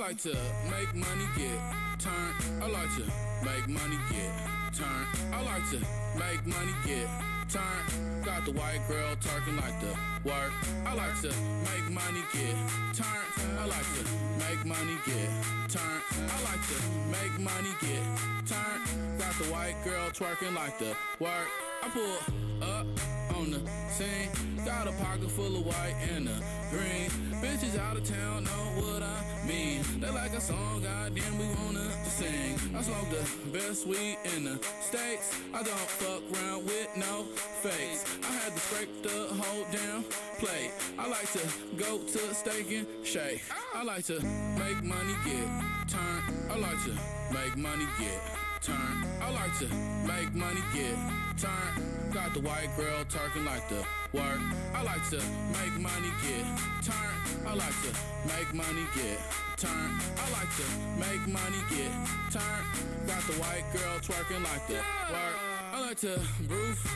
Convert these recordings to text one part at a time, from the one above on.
like to make money get turned. I like to make money get turned. I like to make money get turned. Got the white girl talking like the work. I like to make money get turned. I like to make money get turned. I like to make money get turned. Got the white girl twerking like the work. I pull up on the scene. Got a pocket full of white and a green. Bitches out of town know what I mean. They like a song, goddamn, we wanna sing. I smoke the best weed in the States. I don't fuck around with no fakes. I had to scrape the whole damn plate. I like to go to Steak and Shake. I like to make money get turned. I like to make money get turned. I like to make money get turned. Got the white girl talking like the work. I like to make money get turned. I like to make money get turned. I like to make money get turned. Got the white girl twerking like the work. I like to roof,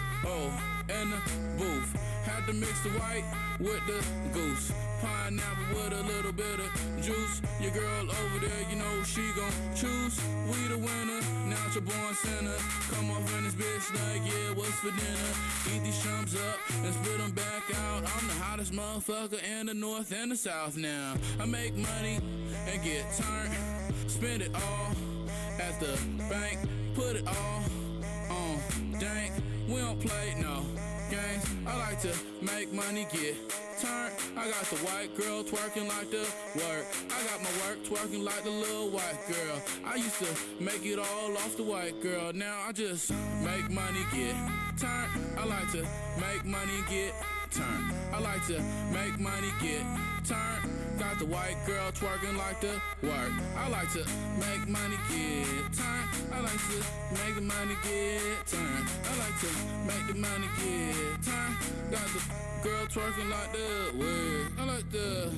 in the booth. Had to mix the white with the goose. Pineapple with a little bit of juice. Your girl over there, you know she gon' choose. We the winner, now you're born sinner. Come off in this bitch like, yeah, what's for dinner? Eat these chumps up and spit them back out. I'm the hottest motherfucker in the north and the south now. I make money and get turned. Spend it all at the bank. Put it all on dank. We don't play no games. I like to make money get turned. I got the white girl twerking like the work. I got my work twerking like the little white girl. I used to make it all off the white girl. Now I just make money get turned. I like to make money get turned. I like to make money get turned. Got the white girl twerking like the work. I like to make money get turned. I like to make the money get turned. I like to make the money get turned. Got the girl twerking like the work. I like the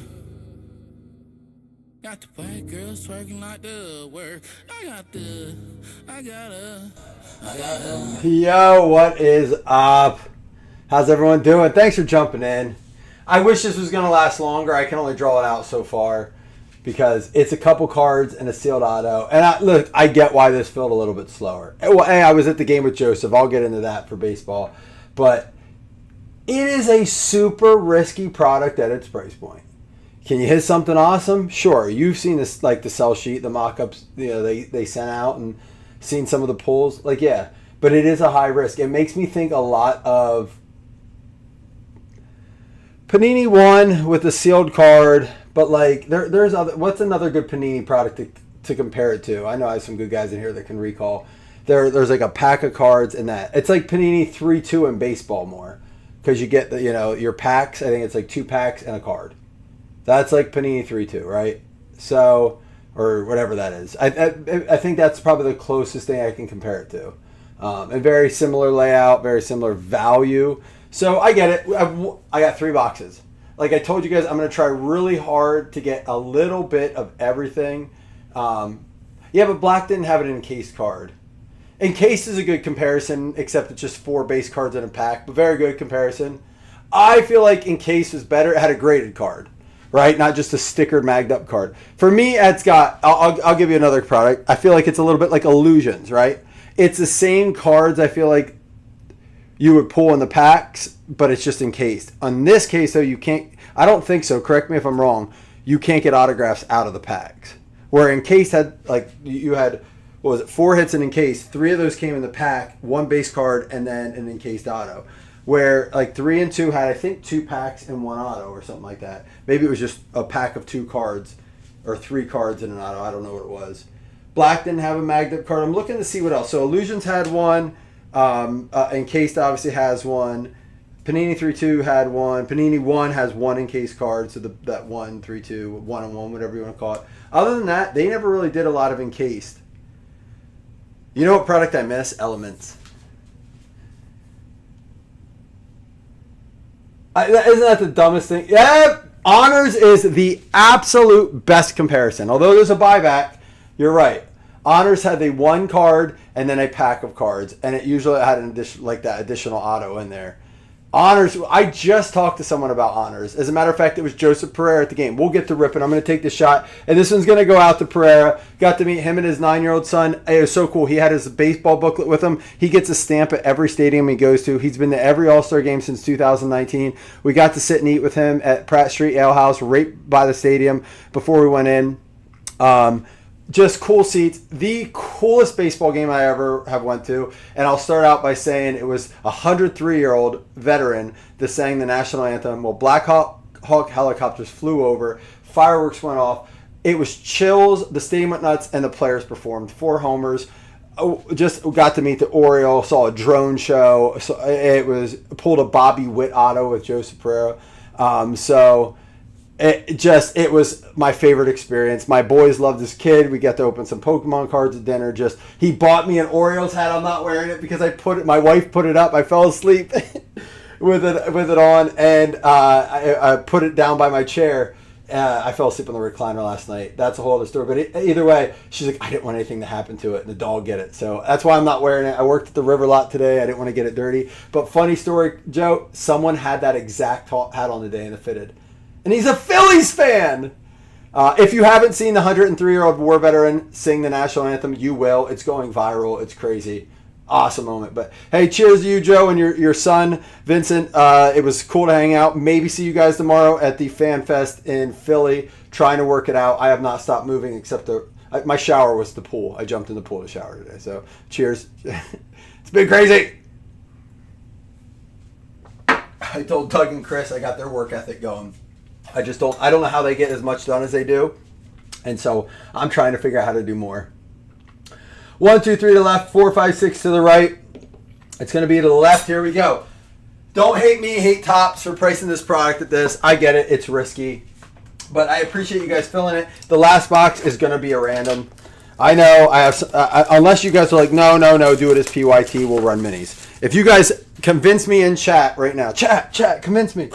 got the white girls twerking like the work. I got a. Yo, what is up? How's everyone doing? Thanks for jumping in. I wish this was going to last longer. I can only draw it out so far because it's a couple cards and a sealed auto. And I get why this felt a little bit slower. Well, hey, I was at the game with Joseph. I'll get into that for baseball. But it is a super risky product at its price point. Can you hit something awesome? Sure. You've seen this, like the sell sheet, the mock-ups, they sent out and seen some of the pulls. Like, yeah. But it is a high risk. It makes me think a lot of Panini One with a sealed card, but like there's other. What's another good Panini product to compare it to? I know I have some good guys in here that can recall. There's like a pack of cards in that. It's like Panini 3-2 in baseball more because you get your packs. I think it's like 2 packs and a card. That's like Panini 3-2, right? So or whatever that is. I think that's probably the closest thing I can compare it to. And very similar layout, very similar value. So I get it. I got 3 boxes. Like I told you guys, I'm going to try really hard to get a little bit of everything. Yeah, but Black didn't have it in encased card. Encased is a good comparison, except it's just 4 base cards in a pack, but very good comparison. I feel like encased was better. It had a graded card, right? Not just a stickered, magged up card. For me, it's got, I'll give you another product. I feel like it's a little bit like Illusions, right? It's the same cards, I feel like, you would pull in the packs, but it's just encased. On this case, though, you can't. I don't think so. Correct me if I'm wrong. You can't get autographs out of the packs. Where encased had you had 4 hits in encased. 3 of those came in the pack, 1 base card, and then an encased auto. Where 3 and 2 had I think 2 packs and 1 auto or something like that. Maybe it was just a pack of 2 cards or 3 cards in an auto. I don't know what it was. Black didn't have a magged up card. I'm looking to see what else. So Illusions had 1. Encased obviously has 1. Panini 3-2 had 1. Panini 1 has 1 encased card, so that 1, 3-2, 1-on-1, whatever you want to call it. Other than that, they never really did a lot of encased. You know what product I miss? Elements. Isn't that the dumbest thing? Yeah, Honors is the absolute best comparison. Although there's a buyback, you're right. Honors had the 1 card and then a pack of cards, and it usually had an addition, like that additional auto in there. Honors. I just talked to someone about honors. As a matter of fact, it was Joseph Pereira at the game. We'll get to ripping. I'm going to take the shot. And this one's going to go out to Pereira. Got to meet him and his 9-year-old son. It was so cool. He had his baseball booklet with him. He gets a stamp at every stadium he goes to. He's been to every All-Star game since 2019. We got to sit and eat with him at Pratt Street Ale House right by the stadium before we went in. Just cool seats. The coolest baseball game I ever have went to. And I'll start out by saying it was a 103-year-old veteran that sang the national anthem. Well, Black Hawk helicopters flew over. Fireworks went off. It was chills. The stadium went nuts, and the players performed. 4 homers. Just got to meet the Oriole. Saw a drone show. So it was pulled a Bobby Witt auto with Joseph Pereira. It was my favorite experience. My boys loved this kid. We got to open some Pokemon cards at dinner. He bought me an Orioles hat. I'm not wearing it because my wife put it up. I fell asleep with it on, and I put it down by my chair. I fell asleep on the recliner last night. That's a whole other story. But either way, she's like, I didn't want anything to happen to it, and the dog get it. So that's why I'm not wearing it. I worked at the River lot today. I didn't want to get it dirty. But funny story, Joe, someone had that exact hat on today, and it fitted. And he's a Phillies fan. If you haven't seen the 103-year-old war veteran sing the national anthem, you will. It's going viral. It's crazy. Awesome moment. But hey, cheers to you, Joe, and your son, Vincent. It was cool to hang out. Maybe see you guys tomorrow at the Fan Fest in Philly. Trying to work it out. I have not stopped moving except my shower was the pool. I jumped in the pool to shower today. So cheers. It's been crazy. I told Doug and Chris I got their work ethic going. I don't know how they get as much done as they do. And so I'm trying to figure out how to do more. 1, 2, 3 to the left, 4, 5, 6 to the right. It's going to be to the left. Here we go. Don't hate me, hate Topps for pricing this product at this. I get it. It's risky. But I appreciate you guys filling it. The last box is going to be a random. I know I have, unless you guys are like, no, do it as PYT, we'll run minis. If you guys convince me in chat right now, chat, convince me.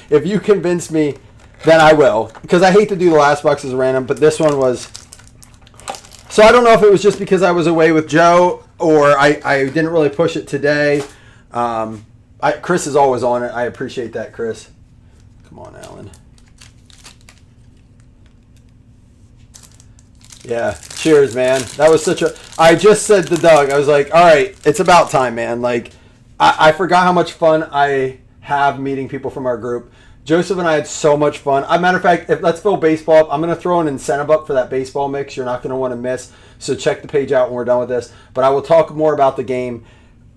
If you convince me, then I will. Because I hate to do the last box as random, but this one was... So I don't know if it was just because I was away with Joe, or I didn't really push it today. Chris is always on it. I appreciate that, Chris. Come on, Alan. Yeah, cheers, man. That was such a... I just said to Doug, I was like, all right, it's about time, man. Like, I forgot how much fun I have meeting people from our group. Joseph and I had so much fun. As a matter of fact, let's fill baseball up. I'm going to throw an incentive up for that baseball mix. You're not going to want to miss. So check the page out when we're done with this. But I will talk more about the game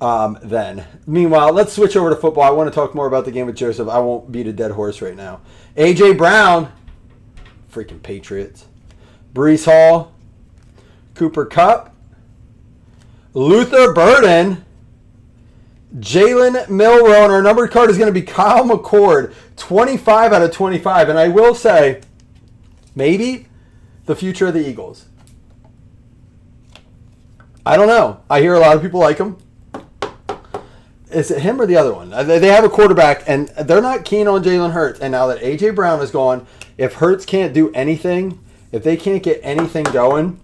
then. Meanwhile, let's switch over to football. I want to talk more about the game with Joseph. I won't beat a dead horse right now. A.J. Brown. Freaking Patriots. Breece Hall. Cooper Kupp. Luther Burden. Jalen Milroe, and our numbered card is going to be Kyle McCord, 25 out of 25. And I will say, maybe the future of the Eagles. I don't know. I hear a lot of people like him. Is it him or the other one? They have a quarterback, and they're not keen on Jalen Hurts. And now that A.J. Brown is gone, if Hurts can't do anything, if they can't get anything going,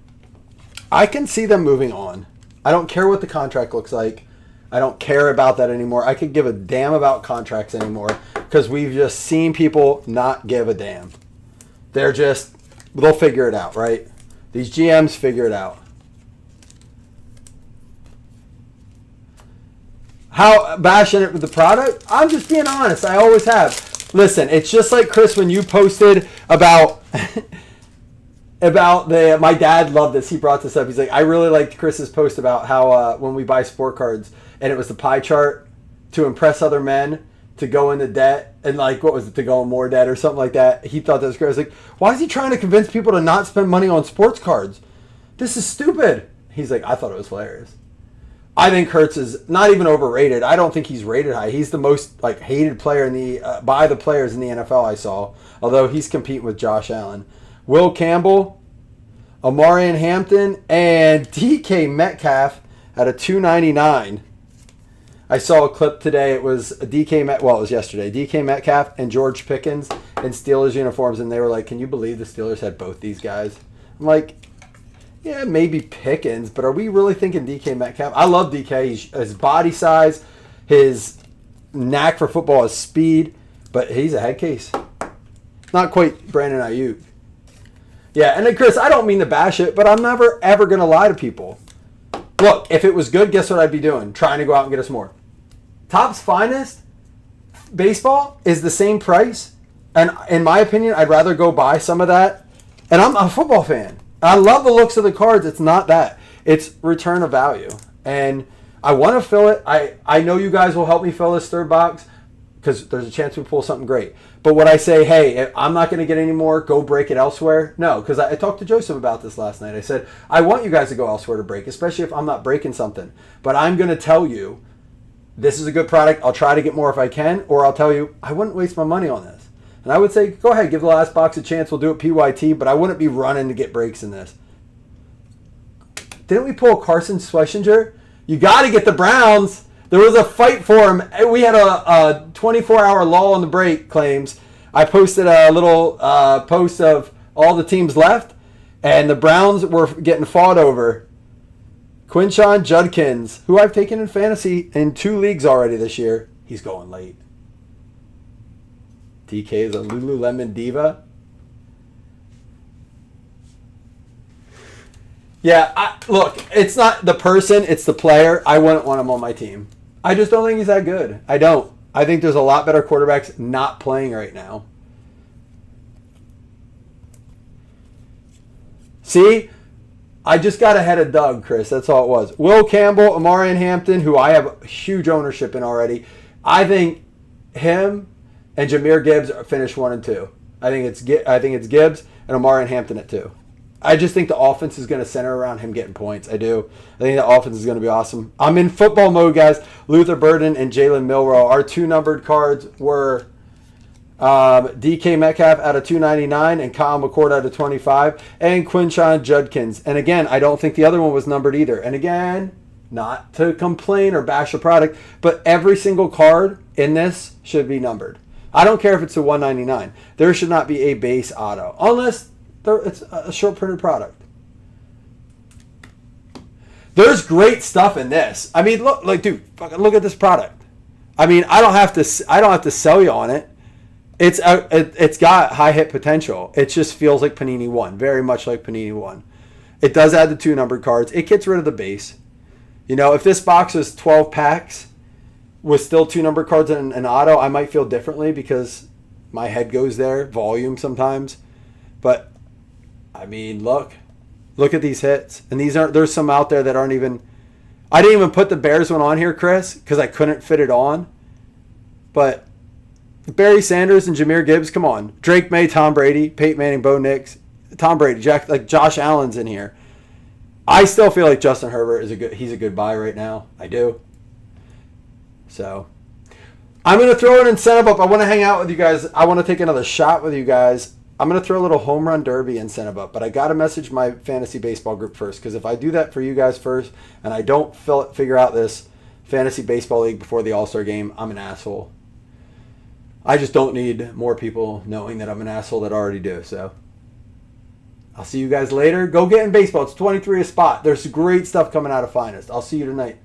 I can see them moving on. I don't care what the contract looks like. I don't care about that anymore. I could give a damn about contracts anymore because we've just seen people not give a damn. They'll figure it out, right? These GMs figure it out. How bashing it with the product? I'm just being honest. I always have. Listen, it's just like Chris when you posted about my dad loved this. He brought this up. He's like, I really liked Chris's post about how when we buy sport cards, and it was the pie chart to impress other men to go into debt, and like, what was it, to go in more debt or something like that. He thought that was great. I was like, why is he trying to convince people to not spend money on sports cards? This is stupid. He's like, I thought it was hilarious. I think Hurts is not even overrated. I don't think he's rated high. He's the most hated player by the players in the NFL I saw, although he's competing with Josh Allen. Will Campbell, Amarian Hampton, and DK Metcalf at a $2.99. I saw a clip today. It was it was yesterday. DK Metcalf and George Pickens in Steelers uniforms, and they were like, can you believe the Steelers had both these guys? I'm like, yeah, maybe Pickens, but are we really thinking DK Metcalf? I love DK. His body size, his knack for football is speed, but he's a head case. Not quite Brandon Ayuk. Yeah, and then Chris, I don't mean to bash it, but I'm never ever gonna lie to people. Look, if it was good, guess what I'd be doing? Trying to go out and get us more. Topps Finest baseball is the same price, and in my opinion, I'd rather go buy some of that. And I'm a football fan. I love the looks of the cards. It's not that. It's return of value. And I want to fill it. I know you guys will help me fill this third box because there's a chance we pull something great. But would I say, hey, I'm not going to get any more, go break it elsewhere? No, because I talked to Joseph about this last night. I said, I want you guys to go elsewhere to break, especially if I'm not breaking something. But I'm going to tell you, this is a good product. I'll try to get more if I can. Or I'll tell you, I wouldn't waste my money on this. And I would say, go ahead, give the last box a chance. We'll do it PYT, but I wouldn't be running to get breaks in this. Didn't we pull Carson Schlesinger? You got to get the Browns. There was a fight for him. We had a 24-hour lull on the break claims. I posted a little post of all the teams left, and the Browns were getting fought over. Quinshon Judkins, who I've taken in fantasy in 2 leagues already this year, he's going late. DK is a Lululemon diva. Yeah, look, it's not the person, it's the player. I wouldn't want him on my team. I just don't think he's that good. I don't. I think there's a lot better quarterbacks not playing right now. See? I just got ahead of Doug, Chris. That's all it was. Will Campbell, Amarian Hampton, who I have huge ownership in already. I think him and Jahmyr Gibbs finished 1 and 2. I think it's Gibbs and Amarian Hampton at 2. I just think the offense is going to center around him getting points. I do. I think the offense is going to be awesome. I'm in football mode, guys. Luther Burden and Jalen Milroe. Our 2 numbered cards were DK Metcalf out of 299 and Kyle McCord out of 25 and Quinshon Judkins. And again, I don't think the other one was numbered either. And again, not to complain or bash a product, but every single card in this should be numbered. I don't care if it's a 199. There should not be a base auto unless it's a short printed product. There's great stuff in this. I mean, look at this product. I mean, I don't have to sell you on it. It's got high hit potential. It just feels like Panini 1, very much like Panini 1. It does add the 2 numbered cards. It gets rid of the base. You know, if this box was 12 packs with still 2 numbered cards and an auto, I might feel differently because my head goes there, volume sometimes. But I mean, look at these hits. And there's some out there that aren't even, I didn't even put the Bears one on here, Chris, because I couldn't fit it on. But Barry Sanders and Jahmyr Gibbs, come on. Drake May, Tom Brady, Peyton Manning, Bo Nix, Tom Brady, Josh Allen's in here. I still feel like Justin Herbert he's a good buy right now. I do. So I'm going to throw an incentive up. I want to hang out with you guys. I want to take another shot with you guys. I'm going to throw a little home run derby incentive up, but I got to message my fantasy baseball group first, because if I do that for you guys first and I don't figure out this fantasy baseball league before the All-Star game, I'm an asshole. I just don't need more people knowing that I'm an asshole that already do. So I'll see you guys later. Go get in baseball. It's 23 a spot. There's great stuff coming out of Finest. I'll see you tonight.